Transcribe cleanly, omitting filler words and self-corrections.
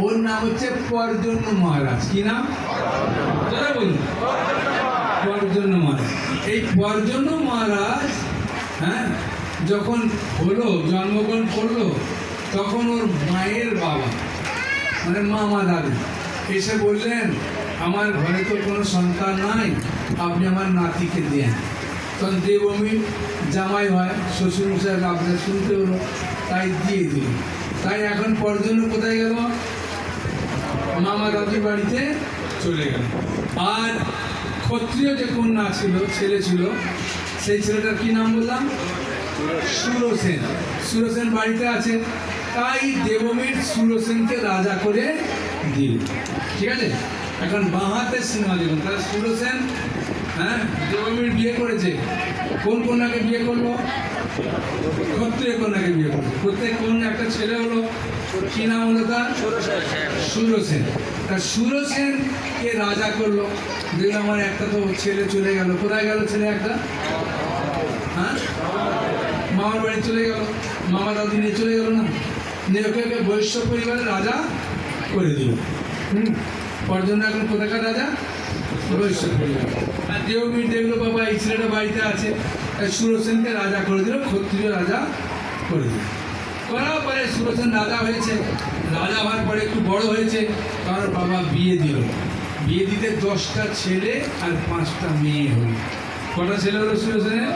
ওর নাম হচ্ছে পরজন্য মহারাজ। কি নাম? যারা বলুন, পরজন্য মহারাজ। এই পরজন্য মহারাজ হ্যাঁ যখন হলো, জন্মগ্রহণ করলো, তখন ওর মায়ের বাবা মানে মামা দাদু এসে বললেন, আমার ঘরে তো কোনো সন্তান নাই, আপনি আমার নাতিকে দেন। তখন দেবমীর জামাই হয়, শ্বশুরমশাইয়ের আপনার শুনতে হলো, তাই দিয়ে দিল। তাই এখন পরজন্য কোথায় গেল? মামা দাদুর বাড়িতে চলে গেল। আর ক্ষত্রিয় যে কন্যা ছিল, ছেলে ছিল, সেই ছেলেটার কি নাম বললাম? সুরসেন। সুরসেন বাড়িতে আছে, তাই দেবমীর সুরসেনকে রাজা করে দিল। ঠিক আছে, এখন বাঁহাতে সিনেমা দেখুন। তাহলে সুরসেন হ্যাঁ দেবমীর বিয়ে করেছে, কোন কন্যাকে বিয়ে করলো? ক্ষত্রিয় কন্যাকে বিয়ে করলো। প্রত্যেক কন্যা একটা ছেলে হলো, কি নাম হলো তার? সুরসেন। তা সুরসেনকে রাজা করলো। দেখলো আমার একটা তো ছেলে চলে গেল। কোথায় গেল ছেলে একটা? হ্যাঁ মামার বাড়ি চলে গেল, মামা দাদু নিয়ে চলে গেল না, নিয়ে ওকে বৈশ্য পরিবারের রাজা করে দিল। পরজন্য এখন কোথাকার রাজা? বৈশ্য পরিবার। আর দেবমীর দেখলো বাবা এই ছেলেটা বাড়িতে আছে, তাই সুরসেনকে রাজা করে দিল, ক্ষত্রিয় রাজা করে দিল। করার পরে সুরসেন রাজা হয়েছে। রাজা হওয়ার পরে একটু বড় হয়েছে, কারণ বাবা বিয়ে দিল। বিয়ে দিতে 10টা ছেলে আর 5টা মেয়ে হলো। কটা ছেলে হলো সুরসেনের?